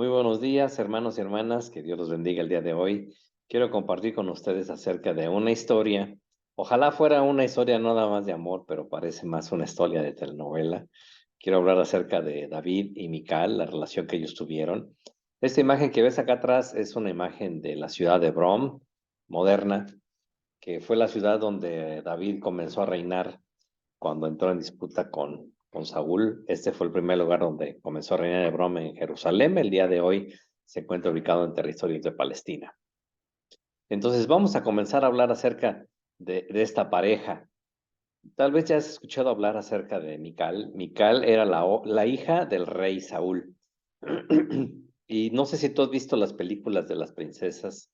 Muy buenos días, hermanos y hermanas, que Dios los bendiga el día de hoy. Quiero compartir con ustedes acerca de una historia. Ojalá fuera una historia no nada más de amor, pero parece más una historia de telenovela. Quiero hablar acerca de David y Mical, la relación que ellos tuvieron. Esta imagen que ves acá atrás es una imagen de la ciudad de Brom, moderna, que fue la ciudad donde David comenzó a reinar cuando entró en disputa con Saúl. Este fue el primer lugar donde comenzó a reinar Hebrón en Jerusalén. El día de hoy se encuentra ubicado en territorios de Palestina. Entonces vamos a comenzar a hablar acerca de esta pareja. Tal vez ya has escuchado hablar acerca de Mical. Mical era la hija del rey Saúl. Y no sé si tú has visto las películas de las princesas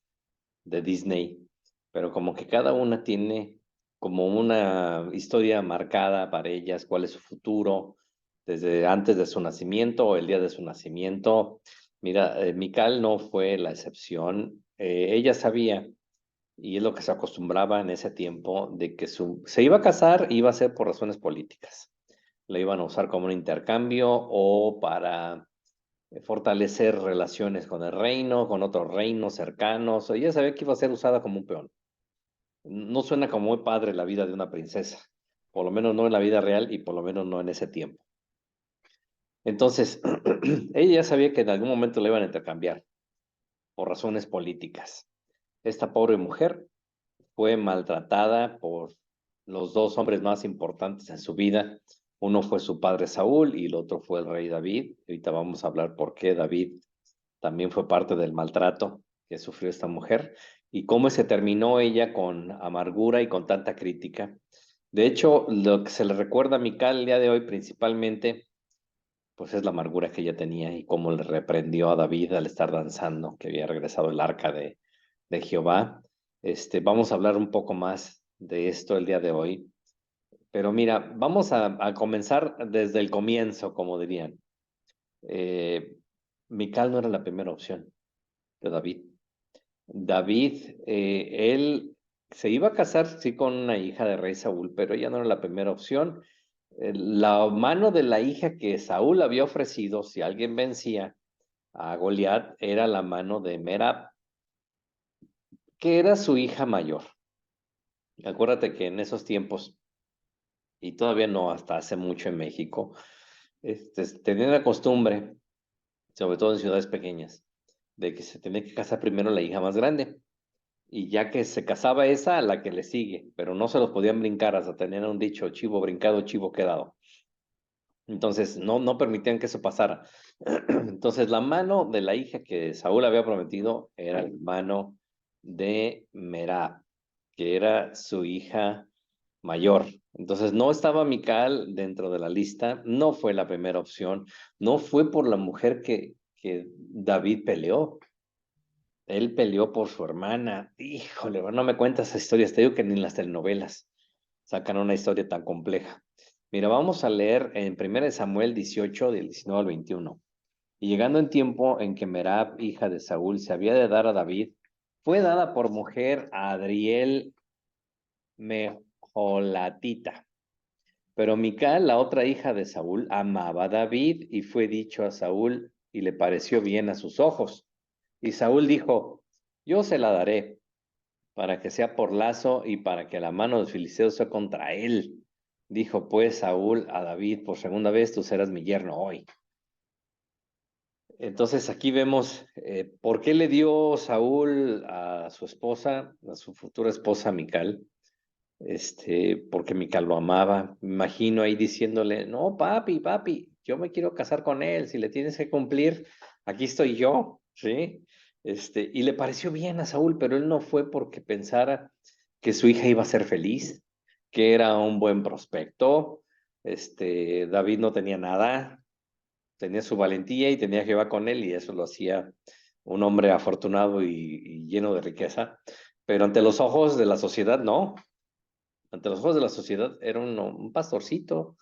de Disney, pero como que cada una tiene como una historia marcada para ellas, cuál es su futuro, desde antes de su nacimiento o el día de su nacimiento. Mira, Mical no fue la excepción. Ella sabía, y es lo que se acostumbraba en ese tiempo, de que se iba a casar, iba a ser por razones políticas. La iban a usar como un intercambio o para fortalecer relaciones con el reino, con otros reinos cercanos. Ella sabía que iba a ser usada como un peón. No suena como muy padre la vida de una princesa, por lo menos no en la vida real y por lo menos no en ese tiempo. Entonces, ella ya sabía que en algún momento la iban a intercambiar por razones políticas. Esta pobre mujer fue maltratada por los dos hombres más importantes en su vida. Uno fue su padre Saúl y el otro fue el rey David. Ahorita vamos a hablar por qué David también fue parte del maltrato que sufrió esta mujer y cómo se terminó ella con amargura y con tanta crítica. De hecho, lo que se le recuerda a Mical el día de hoy principalmente, pues es la amargura que ella tenía y cómo le reprendió a David al estar danzando, que había regresado el arca de Jehová. Vamos a hablar un poco más de esto el día de hoy. Pero mira, vamos a comenzar desde el comienzo, como dirían. Eh, Mical no era la primera opción de David. David, él se iba a casar, sí, con una hija de rey Saúl, pero ella no era la primera opción. La mano de la hija que Saúl había ofrecido, si alguien vencía a Goliat, era la mano de Merab, que era su hija mayor. Acuérdate que en esos tiempos, y todavía no hasta hace mucho en México, tenían la costumbre, sobre todo en ciudades pequeñas, de que se tenía que casar primero la hija más grande. Y ya que se casaba esa, a la que le sigue, pero no se los podían brincar, hasta tenían un dicho, chivo brincado, chivo quedado. Entonces, no permitían que eso pasara. Entonces, la mano de la hija que Saúl había prometido era la mano de Merab, que era su hija mayor. Entonces, no estaba Mical dentro de la lista, no fue la primera opción, no fue por la mujer que David peleó. Él peleó por su hermana. Híjole, no me cuentas esas historias. Te digo que ni en las telenovelas sacan una historia tan compleja. Mira, vamos a leer en 1 Samuel 18, del 19 al 21. Y llegando en tiempo en que Merab, hija de Saúl, se había de dar a David, fue dada por mujer a Adriel Mejolatita. Pero Mical, la otra hija de Saúl, amaba a David y fue dicho a Saúl y le pareció bien a sus ojos. Y Saúl dijo, yo se la daré para que sea por lazo y para que la mano de los filisteos sea contra él. Dijo pues Saúl a David, por segunda vez tú serás mi yerno hoy. Entonces aquí vemos por qué le dio Saúl a su esposa, a su futura esposa Mical, porque Mical lo amaba. Me imagino ahí diciéndole, no, papi, papi, yo me quiero casar con él, si le tienes que cumplir, aquí estoy yo, ¿sí? Y le pareció bien a Saúl, pero él no fue porque pensara que su hija iba a ser feliz, que era un buen prospecto. David no tenía nada, tenía su valentía y tenía Jehová con él y eso lo hacía un hombre afortunado y lleno de riqueza. Pero ante los ojos de la sociedad, no. Ante los ojos de la sociedad era un pastorcito,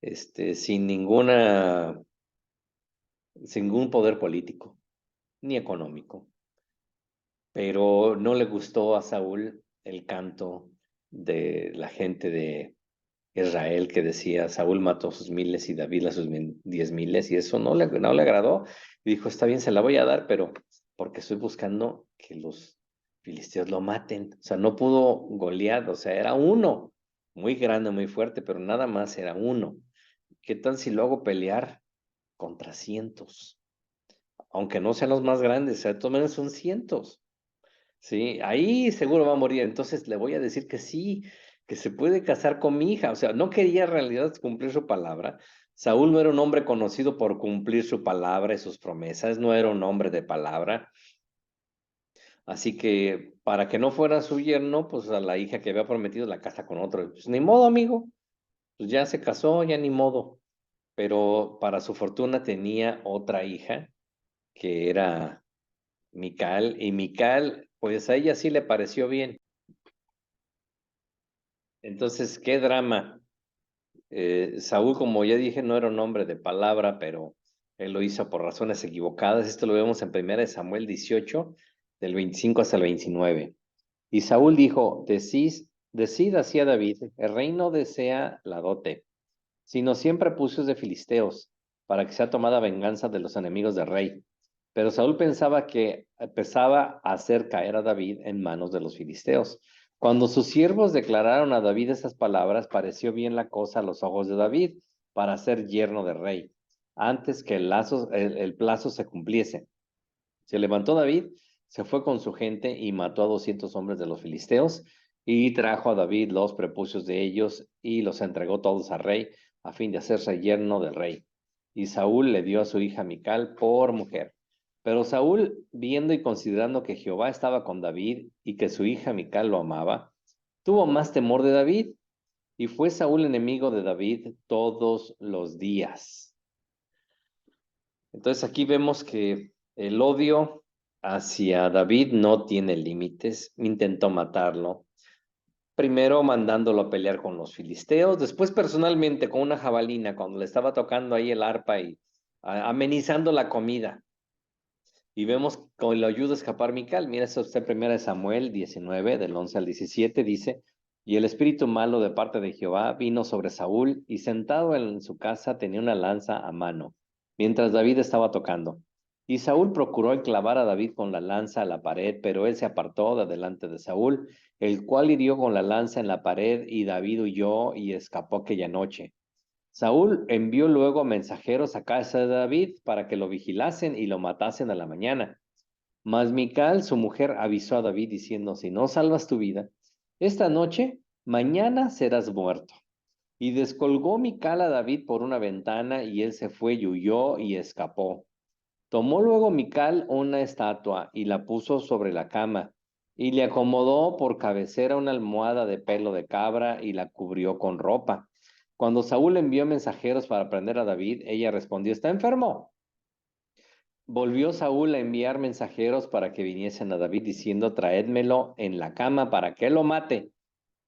sin sin ningún poder político ni económico. Pero no le gustó a Saúl el canto de la gente Israel que decía, Saúl mató a sus miles y David a sus 10,000, y eso no le agradó. Y dijo, está bien, se la voy a dar, pero porque estoy buscando que los filisteos lo maten. O sea, no pudo Goliat, o sea, era uno, muy grande, muy fuerte, pero nada más era uno. ¿Qué tal si lo hago pelear contra cientos? Aunque no sean los más grandes, o sea, de todas maneras son cientos. Sí, ahí seguro va a morir. Entonces le voy a decir que sí, que se puede casar con mi hija. O sea, no quería en realidad cumplir su palabra. Saúl no era un hombre conocido por cumplir su palabra y sus promesas, no era un hombre de palabra. Así que para que no fuera su yerno, pues a la hija que había prometido la casa con otro. Pues ni modo, amigo. Pues ya se casó, ya ni modo. Pero para su fortuna tenía otra hija que era Mical, y Mical, pues a ella sí le pareció bien. Entonces, qué drama. Saúl, como ya dije, no era un hombre de palabra, pero él lo hizo por razones equivocadas. Esto lo vemos en 1 Samuel 18, del 25 hasta el 29. Y Saúl dijo, decid así a David, el rey no desea la dote, sino siempre pucios de filisteos, para que sea tomada venganza de los enemigos del rey. Pero Saúl pensaba que empezaba a hacer caer a David en manos de los filisteos. Cuando sus siervos declararon a David esas palabras, pareció bien la cosa a los ojos de David para ser yerno de rey, antes que el plazo se cumpliese. Se levantó David, se fue con su gente y mató a 200 hombres de los filisteos y trajo a David los prepucios de ellos y los entregó todos al rey a fin de hacerse yerno del rey. Y Saúl le dio a su hija Mical por mujer. Pero Saúl, viendo y considerando que Jehová estaba con David y que su hija Mical lo amaba, tuvo más temor de David y fue Saúl enemigo de David todos los días. Entonces aquí vemos que el odio hacia David no tiene límites. Intentó matarlo, primero mandándolo a pelear con los filisteos, después personalmente con una jabalina cuando le estaba tocando ahí el arpa y amenizando la comida. Y vemos cómo lo ayuda a escapar Mical. Mira, eso está en 1 Samuel 19, del 11 al 17, dice, y el espíritu malo de parte de Jehová vino sobre Saúl, y sentado en su casa tenía una lanza a mano, mientras David estaba tocando. Y Saúl procuró clavar a David con la lanza a la pared, pero él se apartó de delante de Saúl, el cual hirió con la lanza en la pared, y David huyó y escapó aquella noche. Saúl envió luego mensajeros a casa de David para que lo vigilasen y lo matasen a la mañana. Mas Mical, su mujer, avisó a David diciendo, si no salvas tu vida, esta noche, mañana serás muerto. Y descolgó Mical a David por una ventana y él se fue y huyó y escapó. Tomó luego Mical una estatua y la puso sobre la cama y le acomodó por cabecera una almohada de pelo de cabra y la cubrió con ropa. Cuando Saúl envió mensajeros para prender a David, ella respondió, está enfermo. Volvió Saúl a enviar mensajeros para que viniesen a David diciendo, traédmelo en la cama para que lo mate.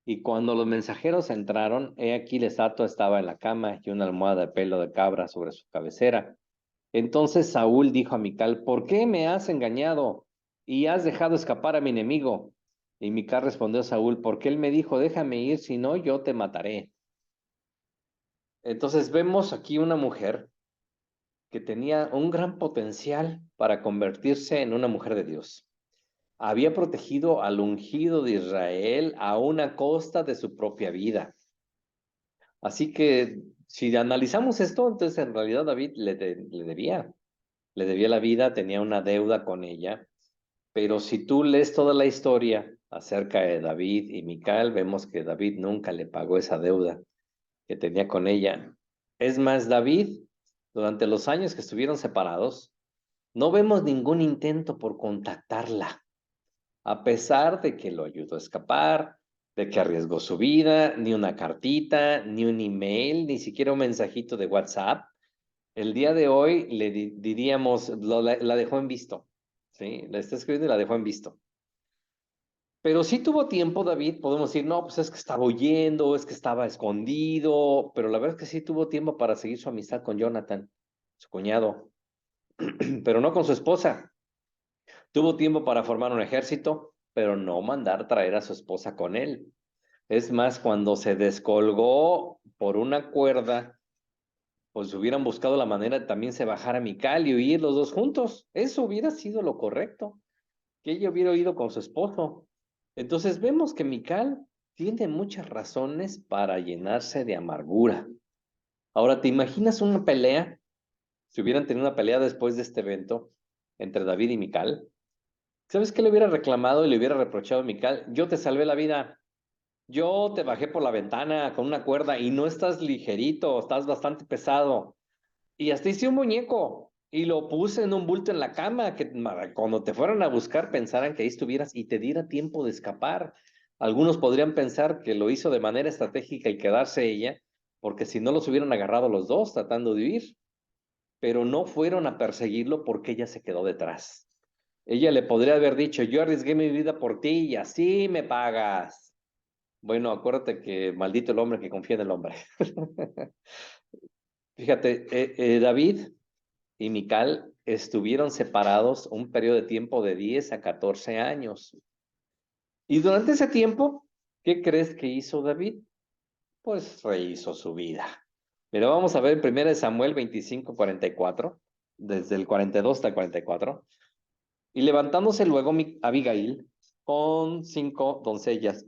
Y cuando los mensajeros entraron, he aquí la estatua estaba en la cama y una almohada de pelo de cabra sobre su cabecera. Entonces Saúl dijo a Mical, ¿por qué me has engañado y has dejado escapar a mi enemigo? Y Mical respondió a Saúl, porque él me dijo, déjame ir, si no, yo te mataré. Entonces vemos aquí una mujer que tenía un gran potencial para convertirse en una mujer de Dios. Había protegido al ungido de Israel a una costa de su propia vida. Así que si analizamos esto, entonces en realidad David le debía la vida, tenía una deuda con ella, pero si tú lees toda la historia acerca de David y Mical, vemos que David nunca le pagó esa deuda que tenía con ella. Es más, David, durante los años que estuvieron separados, no vemos ningún intento por contactarla, a pesar de que lo ayudó a escapar, de que arriesgó su vida, ni una cartita, ni un email, ni siquiera un mensajito de WhatsApp. El día de hoy le diríamos, la dejó en visto, ¿sí? La está escribiendo y la dejó en visto. Pero sí tuvo tiempo, David, podemos decir, no, pues es que estaba huyendo, es que estaba escondido, pero la verdad es que sí tuvo tiempo para seguir su amistad con Jonathan, su cuñado, pero no con su esposa. Tuvo tiempo para formar un ejército, pero no mandar traer a su esposa con él. Es más, cuando se descolgó por una cuerda, pues hubieran buscado la manera de también se bajara Mical y huir los dos juntos. Eso hubiera sido lo correcto, que ella hubiera ido con su esposo. Entonces vemos que Mical tiene muchas razones para llenarse de amargura. Ahora, ¿te imaginas una pelea? Si hubieran tenido una pelea después de este evento entre David y Mical, ¿sabes qué le hubiera reclamado y le hubiera reprochado a Mical? Yo te salvé la vida. Yo te bajé por la ventana con una cuerda y no estás ligerito, estás bastante pesado. Y hasta hice un muñeco y lo puse en un bulto en la cama, que cuando te fueran a buscar pensaran que ahí estuvieras y te diera tiempo de escapar. Algunos podrían pensar que lo hizo de manera estratégica y quedarse ella, porque si no los hubieran agarrado los dos tratando de huir, pero no fueron a perseguirlo porque ella se quedó detrás. Ella le podría haber dicho, yo arriesgué mi vida por ti y así me pagas. Bueno, acuérdate que maldito el hombre que confía en el hombre. Fíjate, David y Mical estuvieron separados un periodo de tiempo de 10 a 14 años. Y durante ese tiempo, ¿qué crees que hizo David? Pues rehizo su vida. Mira, vamos a ver 1 Samuel 25:44, desde el 42 hasta el 44. Y levantándose luego Abigail con 5 doncellas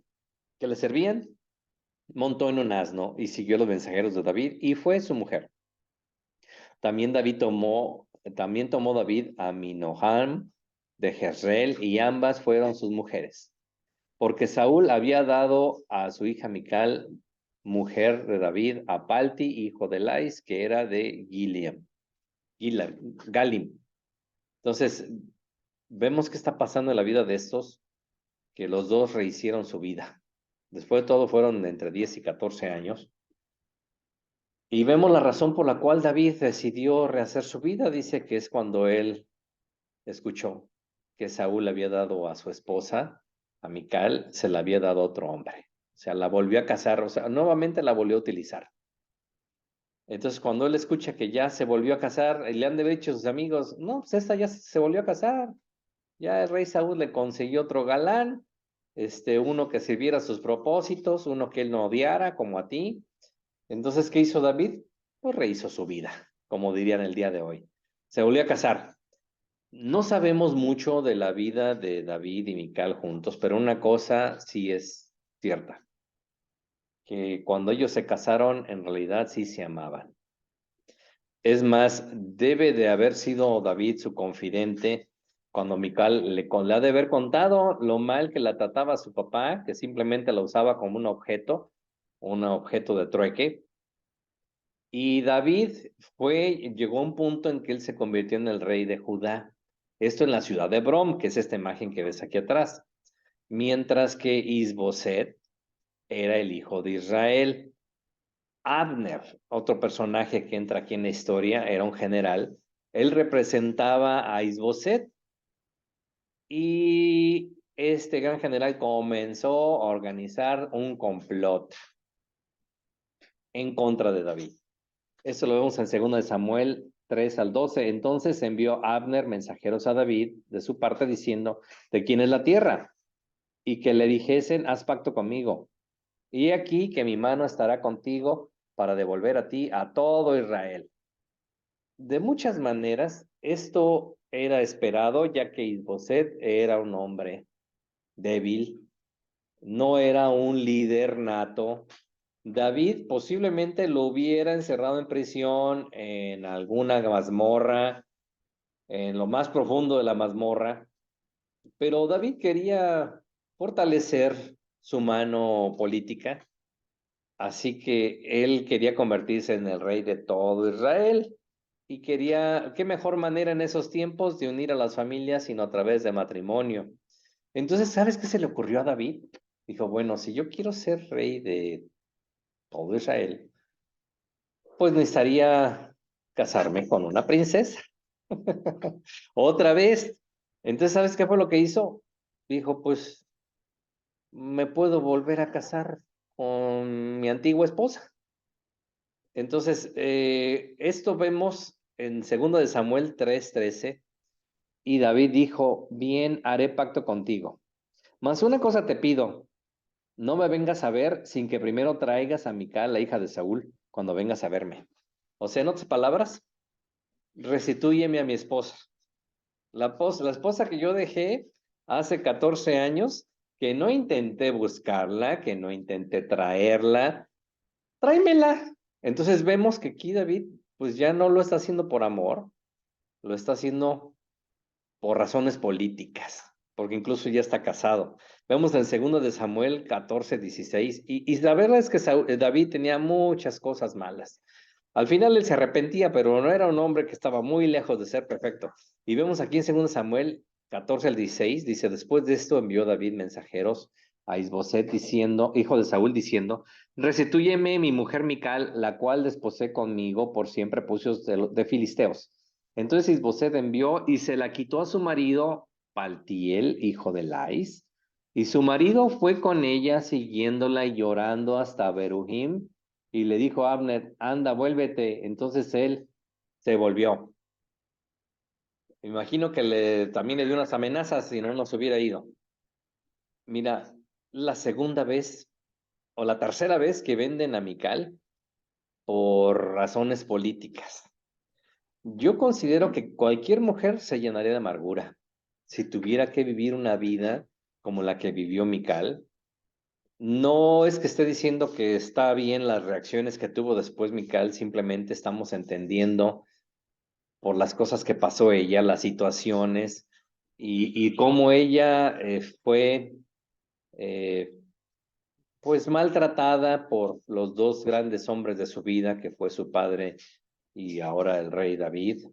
que le servían, montó en un asno y siguió los mensajeros de David y fue su mujer. También tomó David a Minoam de Jezreel y ambas fueron sus mujeres, porque Saúl había dado a su hija Mical, mujer de David, a Palti, hijo de Lais, que era de Galim. Entonces, vemos qué está pasando en la vida de estos, que los dos rehicieron su vida. Después de todo, fueron entre 10 y 14 años. Y vemos la razón por la cual David decidió rehacer su vida. Dice que es cuando él escuchó que Saúl le había dado a su esposa, a Mical, se la había dado a otro hombre. O sea, la volvió a casar, o sea, nuevamente la volvió a utilizar. Entonces, cuando él escucha que ya se volvió a casar, le han de haber dicho sus amigos, no, pues esta ya se volvió a casar. Ya el rey Saúl le consiguió otro galán, uno que sirviera a sus propósitos, uno que él no odiara, como a ti. Entonces, ¿qué hizo David? Pues rehizo su vida, como dirían el día de hoy. Se volvió a casar. No sabemos mucho de la vida de David y Mical juntos, pero una cosa sí es cierta, que cuando ellos se casaron, en realidad sí se amaban. Es más, debe de haber sido David su confidente cuando Mical le ha de haber contado lo mal que la trataba a su papá, que simplemente la usaba como un objeto de trueque. Y David llegó a un punto en que él se convirtió en el rey de Judá. Esto en la ciudad de Brom, que es esta imagen que ves aquí atrás. Mientras que Isboset era el hijo de Israel. Abner, otro personaje que entra aquí en la historia, era un general. Él representaba a Isboset y este gran general comenzó a organizar un complot en contra de David. Eso lo vemos en 2 de Samuel 3 al 12. Entonces envió Abner mensajeros a David de su parte diciendo, ¿de quién es la tierra? Y que le dijesen, haz pacto conmigo. Y aquí que mi mano estará contigo para devolver a ti a todo Israel. De muchas maneras, esto era esperado, ya que Isboset era un hombre débil, no era un líder nato. David posiblemente lo hubiera encerrado en prisión, en alguna mazmorra, en lo más profundo de la mazmorra, pero David quería fortalecer su mano política, así que él quería convertirse en el rey de todo Israel y quería, qué mejor manera en esos tiempos de unir a las familias sino a través de matrimonio. Entonces, ¿sabes qué se le ocurrió a David? Dijo, bueno, si yo quiero ser rey de todo Israel, pues necesitaría casarme con una princesa. Otra vez. Entonces, ¿sabes qué fue lo que hizo? Dijo, pues me puedo volver a casar con mi antigua esposa. Entonces, esto vemos en 2 de Samuel 3:13, y David dijo, bien, haré pacto contigo. Mas una cosa te pido, no me vengas a ver sin que primero traigas a Mical, la hija de Saúl, cuando vengas a verme. O sea, en otras palabras, restitúyeme a mi esposa. La esposa que yo dejé hace 14 años, que no intenté buscarla, que no intenté traerla, tráemela. Entonces vemos que aquí David, pues ya no lo está haciendo por amor, lo está haciendo por razones políticas, porque incluso ya está casado. Vemos en 2 de Samuel 14:16, y la verdad es que David tenía muchas cosas malas. Al final él se arrepentía, pero no era un hombre que estaba muy lejos de ser perfecto. Y vemos aquí en 2 Samuel 14:16, dice, después de esto envió David mensajeros a Isboset diciendo, hijo de Saúl, diciendo, restitúyeme mi mujer Mical, la cual desposé conmigo por siempre pucios de filisteos. Entonces Isboset envió y se la quitó a su marido Paltiel, hijo de Lais, y su marido fue con ella siguiéndola y llorando hasta Beruhim, y le dijo a Abner, anda, vuélvete. Entonces él se volvió. Me imagino que también le dio unas amenazas si no nos hubiera ido. Mira, la segunda vez o la tercera vez que venden a Mical por razones políticas. Yo considero que cualquier mujer se llenaría de amargura si tuviera que vivir una vida como la que vivió Mical. No es que esté diciendo que está bien las reacciones que tuvo después Mical, simplemente estamos entendiendo por las cosas que pasó ella, las situaciones y cómo ella fue eh, pues maltratada por los dos grandes hombres de su vida, que fue su padre y ahora el rey David.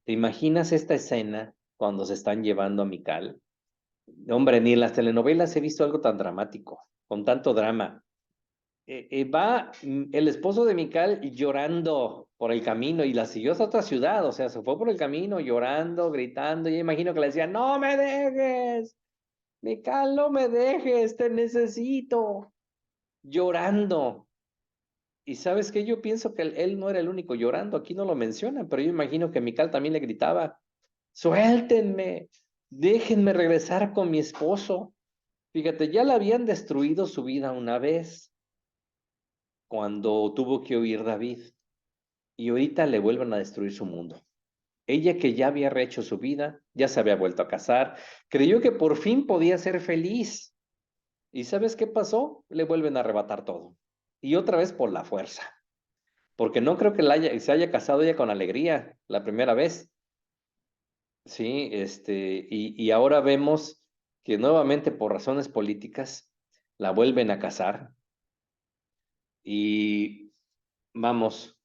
¿Te imaginas esta escena cuando se están llevando a Mical? Hombre, ni en las telenovelas he visto algo tan dramático, con tanto drama. Va el esposo de Mical llorando por el camino y la siguió hasta otra ciudad, o sea, se fue por el camino llorando, gritando, y imagino que le decía, no me dejes, Mical, no me dejes, te necesito, llorando. Y sabes qué, yo pienso que él no era el único llorando, aquí no lo mencionan, pero yo imagino que Mical también le gritaba, suéltenme, déjenme regresar con mi esposo. Fíjate, ya le habían destruido su vida una vez cuando tuvo que huir David y ahorita le vuelven a destruir su mundo. Ella que ya había rehecho su vida, ya se había vuelto a casar, creyó que por fin podía ser feliz. ¿Y sabes qué pasó? Le vuelven a arrebatar todo. Y otra vez por la fuerza. Porque no creo que se haya casado ella con alegría la primera vez. Sí, y ahora vemos que nuevamente por razones políticas la vuelven a casar y vamos,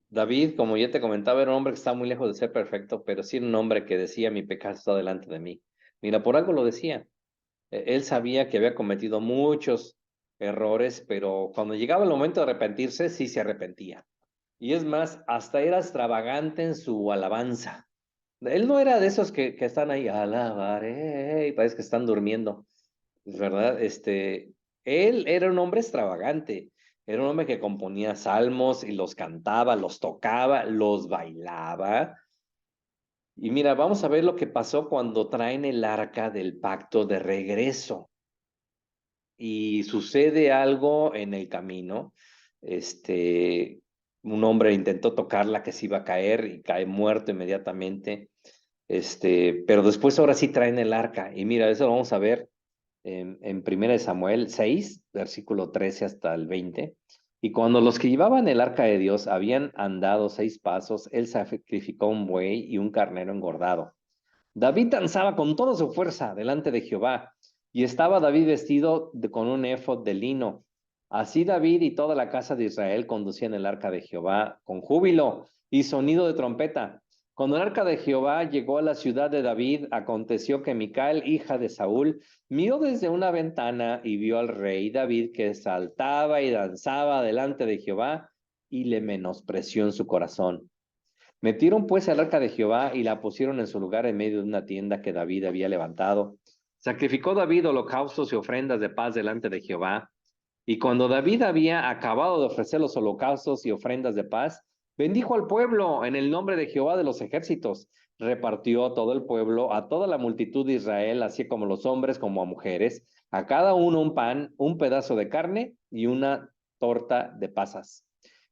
David, como ya te comentaba, era un hombre que estaba muy lejos de ser perfecto, pero sí era un hombre que decía, mi pecado está delante de mí. Mira, por algo lo decía. Él sabía que había cometido muchos errores, pero cuando llegaba el momento de arrepentirse, sí se arrepentía. Y es más, hasta era extravagante en su alabanza. Él no era de esos que están ahí, alabaré, y parece que están durmiendo, es verdad. Él era un hombre extravagante, era un hombre que componía salmos y los cantaba, los tocaba, los bailaba. Y mira, vamos a ver lo que pasó cuando traen el arca del pacto de regreso. Y sucede algo en el camino. Este, un hombre intentó tocarla que se iba a caer y cae muerto inmediatamente. Pero después ahora sí traen el arca. Y mira, eso lo vamos a ver en 1 Samuel 6, versículo 13 hasta el 20. Y cuando los que llevaban el arca de Dios habían andado 6 pasos, él sacrificó un buey y un carnero engordado. David danzaba con toda su fuerza delante de Jehová, y estaba David vestido con un efod de lino. Así David y toda la casa de Israel conducían el arca de Jehová con júbilo y sonido de trompeta. Cuando el arca de Jehová llegó a la ciudad de David, aconteció que Micael, hija de Saúl, miró desde una ventana y vio al rey David que saltaba y danzaba delante de Jehová y le menospreció en su corazón. Metieron pues el arca de Jehová y la pusieron en su lugar en medio de una tienda que David había levantado. Sacrificó David holocaustos y ofrendas de paz delante de Jehová. Y cuando David había acabado de ofrecer los holocaustos y ofrendas de paz, Bendijo al pueblo en el nombre de Jehová de los ejércitos. Repartió a todo el pueblo, a toda la multitud de Israel, así como los hombres como a mujeres, a cada uno un pan, un pedazo de carne y una torta de pasas.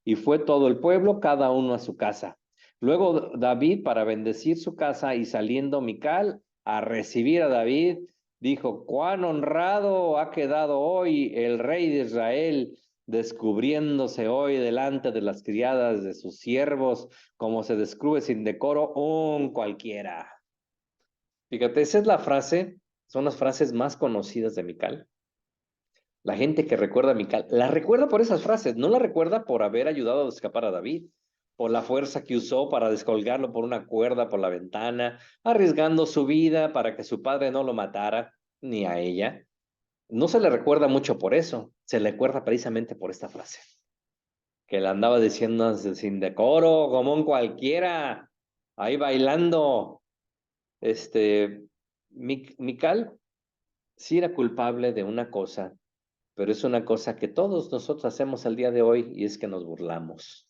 Y fue todo el pueblo, cada uno a su casa. Luego David, para bendecir su casa, y saliendo Mical a recibir a David, dijo: cuán honrado ha quedado hoy el rey de Israel, descubriéndose hoy delante de las criadas de sus siervos, como se descubre sin decoro un cualquiera. Fíjate, esa es la frase, son las frases más conocidas de Mical. La gente que recuerda a Mical, la recuerda por esas frases, no la recuerda por haber ayudado a escapar a David, por la fuerza que usó para descolgarlo por una cuerda por la ventana, arriesgando su vida para que su padre no lo matara, ni a ella. No se le recuerda mucho por eso, se le recuerda precisamente por esta frase, que le andaba diciendo sin decoro, como un cualquiera, ahí bailando. Este, Mical sí era culpable de una cosa, pero es una cosa que todos nosotros hacemos al día de hoy, y es que nos burlamos.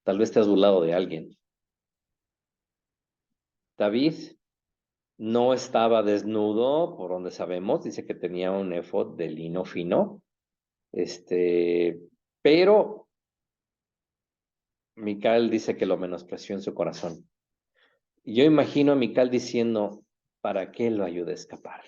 Tal vez te has burlado de alguien. David no estaba desnudo, por donde sabemos, dice que tenía un efod de lino fino, pero Mical dice que lo menospreció en su corazón. Y yo imagino a Mical diciendo: ¿para qué lo ayude a escapar?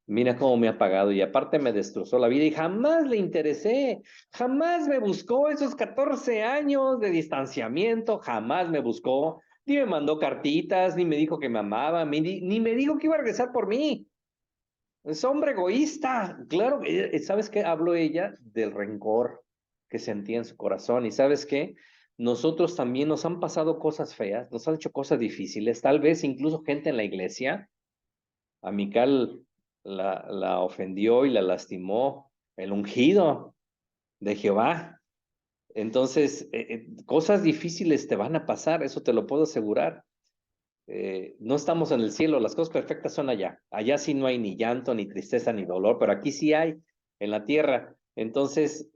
Mira cómo me ha pagado, y aparte me destrozó la vida y jamás le interesé, jamás me buscó esos 14 años de distanciamiento, jamás me buscó, ni me mandó cartitas, ni me dijo que me amaba, ni me dijo que iba a regresar por mí. Es hombre egoísta. Claro, ¿sabes qué? Habló ella del rencor que sentía en su corazón. ¿Y sabes qué? Nosotros también nos han pasado cosas feas, nos han hecho cosas difíciles, tal vez incluso gente en la iglesia. A Mical la ofendió y la lastimó el ungido de Jehová. Entonces, cosas difíciles te van a pasar, eso te lo puedo asegurar. No estamos en el cielo, las cosas perfectas son allá. Allá sí no hay ni llanto, ni tristeza, ni dolor, pero aquí sí hay, en la tierra. Entonces,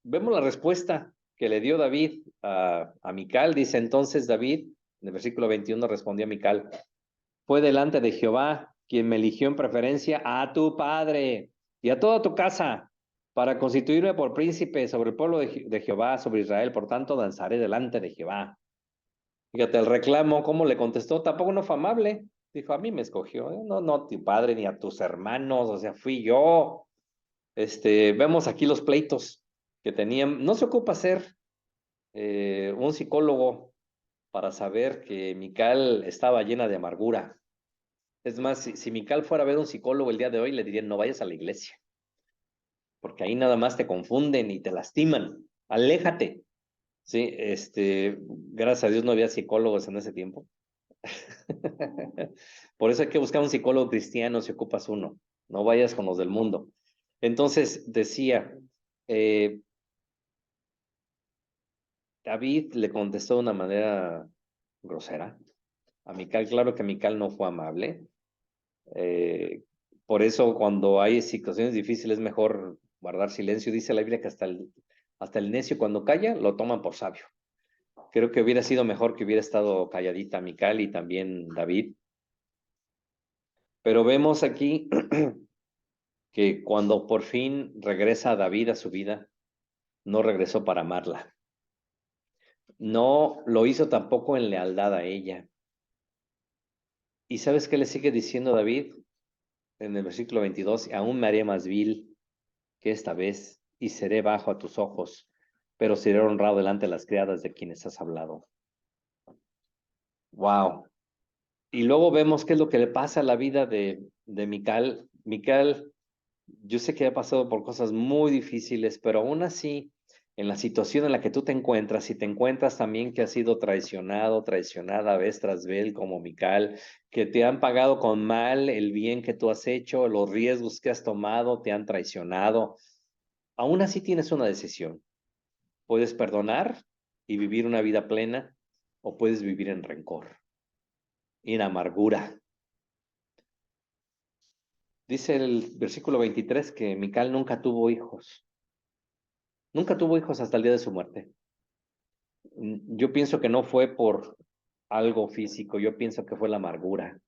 vemos la respuesta que le dio David a Mical. Dice entonces David, en el versículo 21, respondió a Mical: fue delante de Jehová quien me eligió en preferencia a tu padre y a toda tu casa para constituirme por príncipe sobre el pueblo de Jehová, sobre Israel. Por tanto, danzaré delante de Jehová. Fíjate, el reclamo, ¿cómo le contestó? Tampoco no fue amable. Dijo: a mí me escogió, ¿eh? No, no a tu padre ni a tus hermanos, o sea, fui yo. Vemos aquí los pleitos que tenían. No se ocupa ser un psicólogo para saber que Mical estaba llena de amargura. Es más, si Mical fuera a ver un psicólogo el día de hoy, le dirían: no vayas a la iglesia, porque ahí nada más te confunden y te lastiman. Aléjate. Sí, gracias a Dios no había psicólogos en ese tiempo. Por eso hay que buscar un psicólogo cristiano si ocupas uno. No vayas con los del mundo. Entonces decía, eh, David le contestó de una manera grosera a Mical. Claro que Mical no fue amable. Eh, por eso cuando hay situaciones difíciles es mejor guardar silencio. Dice la Biblia que hasta el necio, cuando calla, lo toman por sabio. Creo que hubiera sido mejor que hubiera estado calladita Mical y también David. Pero vemos aquí que cuando por fin regresa David a su vida, no regresó para amarla. No lo hizo tampoco en lealtad a ella. ¿Y sabes qué le sigue diciendo David en el versículo 22? Aún me haré más vil que esta vez, y seré bajo a tus ojos, pero seré honrado delante de las criadas de quienes has hablado. Wow. Y luego vemos qué es lo que le pasa a la vida de Mical. Mical, yo sé que ha pasado por cosas muy difíciles, pero aún así, en la situación en la que tú te encuentras, si te encuentras también que has sido traicionado, traicionada vez tras vez como Mical, que te han pagado con mal el bien que tú has hecho, los riesgos que has tomado, te han traicionado, aún así tienes una decisión. Puedes perdonar y vivir una vida plena, o puedes vivir en rencor, en amargura. Dice el versículo 23 que Mical nunca tuvo hijos. Nunca tuvo hijos hasta el día de su muerte. Yo pienso que no fue por algo físico, yo pienso que fue la amargura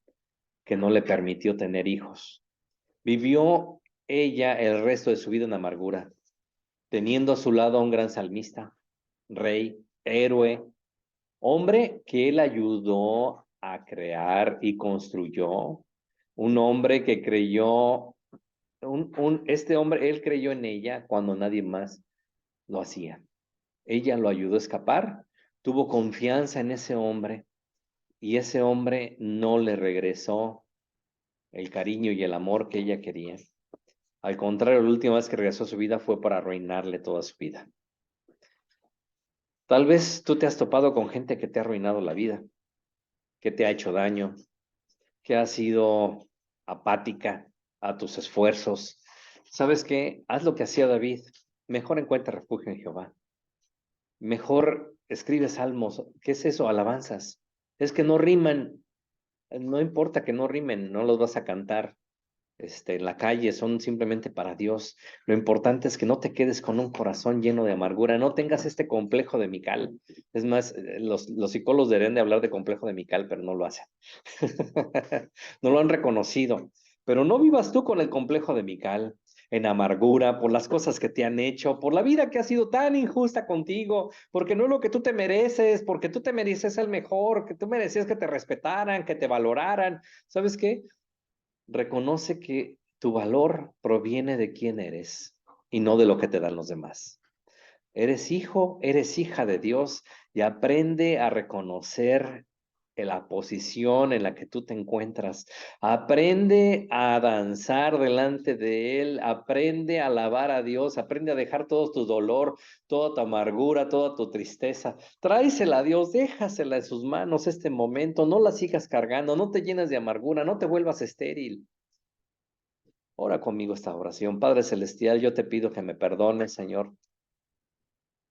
que no le permitió tener hijos. Vivió ella el resto de su vida en amargura, teniendo a su lado a un gran salmista, rey, héroe, hombre que él ayudó a crear y construyó, un hombre que creyó, este hombre, él creyó en ella cuando nadie más lo hacía. Ella lo ayudó a escapar, tuvo confianza en ese hombre y ese hombre no le regresó el cariño y el amor que ella quería. Al contrario, la última vez que regresó a su vida fue para arruinarle toda su vida. Tal vez tú te has topado con gente que te ha arruinado la vida, que te ha hecho daño, que ha sido apática a tus esfuerzos. ¿Sabes qué? Haz lo que hacía David. Mejor encuentra refugio en Jehová. Mejor escribe salmos. ¿Qué es eso? Alabanzas. Es que no riman. No importa que no rimen, no los vas a cantar en la calle, son simplemente para Dios. Lo importante es que no te quedes con un corazón lleno de amargura, no tengas este complejo de Mical. Es más, los psicólogos deberían de hablar de complejo de Mical, pero no lo hacen. No lo han reconocido. Pero no vivas tú con el complejo de Mical, en amargura por las cosas que te han hecho, por la vida que ha sido tan injusta contigo, porque no es lo que tú te mereces, porque tú te mereces el mejor, que tú merecías que te respetaran, que te valoraran. ¿Sabes qué? Reconoce que tu valor proviene de quién eres y no de lo que te dan los demás. Eres hijo, eres hija de Dios y aprende a reconocer la posición en la que tú te encuentras. Aprende a danzar delante de Él, aprende a alabar a Dios, aprende a dejar todo tu dolor, toda tu amargura, toda tu tristeza. Tráesela a Dios, déjasela en sus manos este momento, no la sigas cargando, no te llenes de amargura, no te vuelvas estéril. Ora conmigo esta oración. Padre Celestial, yo te pido que me perdones, Señor,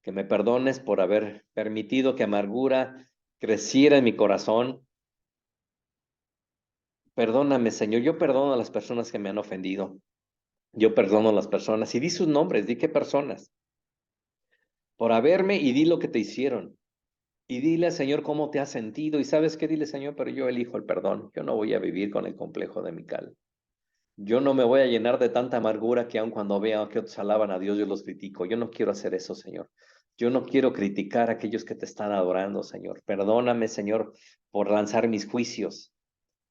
que me perdones por haber permitido que amargura creciera en mi corazón. Perdóname, Señor. Yo perdono a las personas que me han ofendido. Yo perdono a las personas. Y di sus nombres, di qué personas. Por haberme y di lo que te hicieron. Y dile, Señor, cómo te has sentido. Y sabes qué, dile, Señor, pero yo elijo el perdón. Yo no voy a vivir con el complejo de Mical. Yo no me voy a llenar de tanta amargura que aun cuando vea que otros alaban a Dios, yo los critico. Yo no quiero hacer eso, Señor. Yo no quiero criticar a aquellos que te están adorando, Señor. Perdóname, Señor, por lanzar mis juicios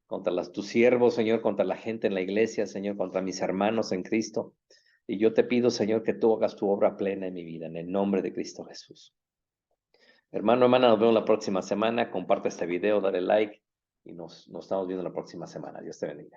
contra tus siervos, Señor, contra la gente en la iglesia, Señor, contra mis hermanos en Cristo. Y yo te pido, Señor, que tú hagas tu obra plena en mi vida, en el nombre de Cristo Jesús. Hermano, hermana, nos vemos la próxima semana. Comparte este video, dale like y nos estamos viendo la próxima semana. Dios te bendiga.